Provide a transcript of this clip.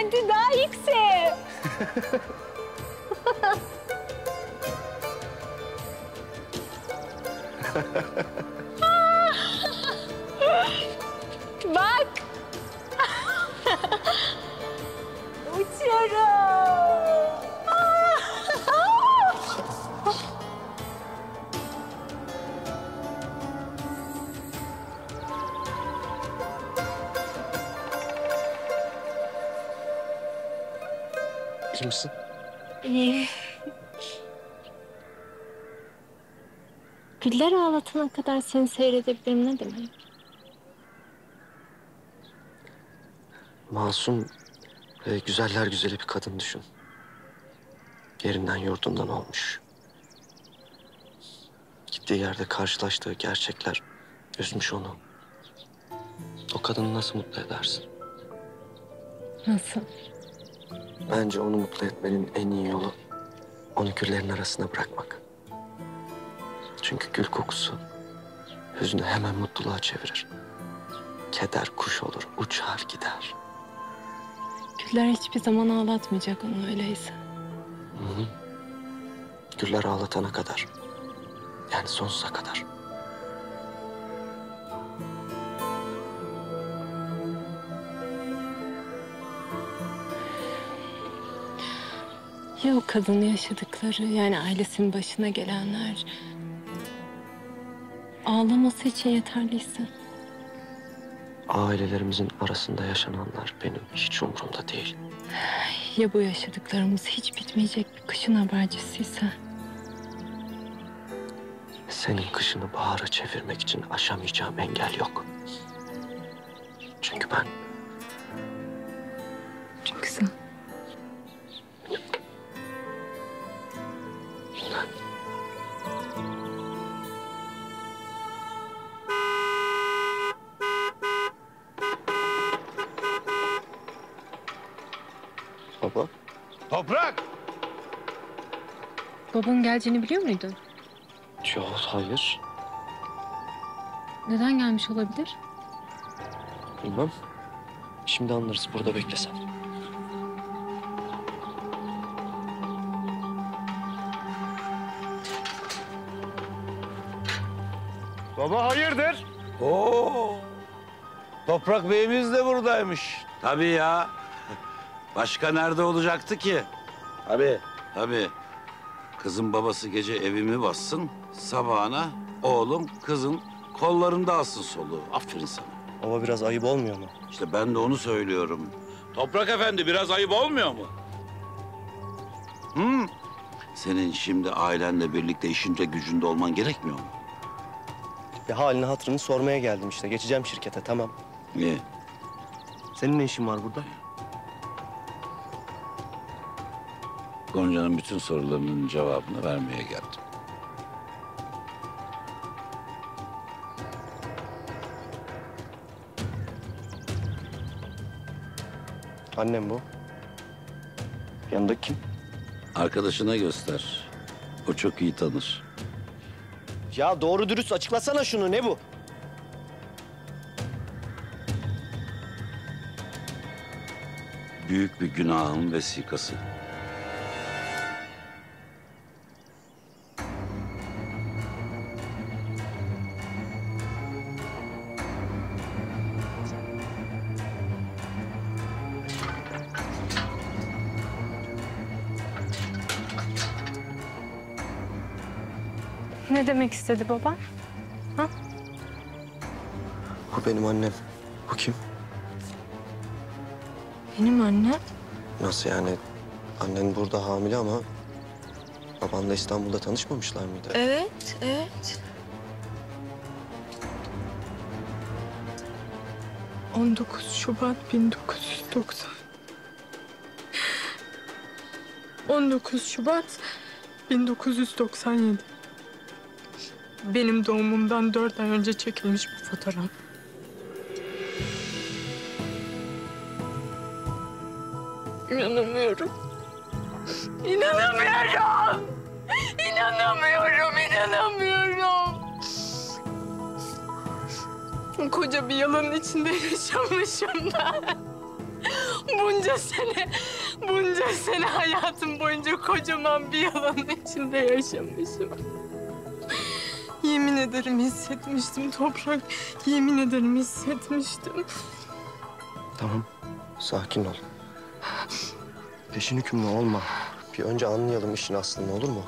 Hadi daha yüksek. Bak. Uçuyorum. İyi misin? İyi. Güller ağlatana kadar seni seyredebilirim ne demek? Masum ve güzeller güzeli bir kadın düşün. Yerinden yurdundan olmuş. Gittiği yerde karşılaştığı gerçekler üzmüş onu. O kadını nasıl mutlu edersin? Nasıl? Bence onu mutlu etmenin en iyi yolu onu güllerin arasına bırakmak. Çünkü gül kokusu hüznü hemen mutluluğa çevirir. Keder kuş olur, uçar gider. Güller hiçbir zaman ağlatmayacak onu öyleyse. Hı hı. Güller ağlatana kadar. Yani sonsuza kadar. Ya o kadının yaşadıkları, yani ailesinin başına gelenler... ağlaması için yeterliyse? Ailelerimizin arasında yaşananlar benim hiç umurumda değil. Ya bu yaşadıklarımız hiç bitmeyecek bir kışın habercisiyse? Senin kışını bahara çevirmek için aşamayacağım engel yok. Çünkü ben... Çünkü sen... Baba. Toprak! Babanın geleceğini biliyor muydun? Yok, hayır. Neden gelmiş olabilir? Bilmem. Şimdi anlarız. Burada beklesem. Baba hayırdır? Oo! Toprak Bey'imiz de buradaymış. Tabii ya. Başka nerede olacaktı ki? Abi. Tabii. Kızın babası gece evimi bassın, sabahına oğlum kızın kollarında alsın soluğu. Aferin sana. Ama biraz ayıp olmuyor mu? İşte ben de onu söylüyorum. Toprak Efendi biraz ayıp olmuyor mu? Hı? Senin şimdi ailenle birlikte işinde gücünde olman gerekmiyor mu? Bir halini hatırını sormaya geldim işte. Geçeceğim şirkete, tamam. İyi. Senin ne işin var burada? Gonca'nın bütün sorularının cevabını vermeye geldim. Annem bu. Yanındaki kim? Arkadaşına göster. O çok iyi tanır. Ya doğru dürüst açıklasana şunu. Ne bu? Büyük bir günahın vesikası. Ne demek istedi baba? Ha? Bu benim annem. Bu kim? Benim annem. Nasıl yani? Annen burada hamile ama... babanla İstanbul'da tanışmamışlar mıydı? Evet, evet. 19 Şubat 1990. 19 Şubat 1997. Benim doğumumdan 4 ay önce çekilmiş bu fotoğraf. İnanamıyorum. İnanamıyorum. İnanamıyorum, inanamıyorum. Koca bir yalanın içinde yaşamışım ben. bunca sene hayatım boyunca kocaman bir yalanın içinde yaşamışım. Yemin ederim hissetmiştim Toprak. Yemin ederim hissetmiştim. Tamam, sakin ol. Peşin hükümlü olma. Bir önce anlayalım işin aslını, olur mu?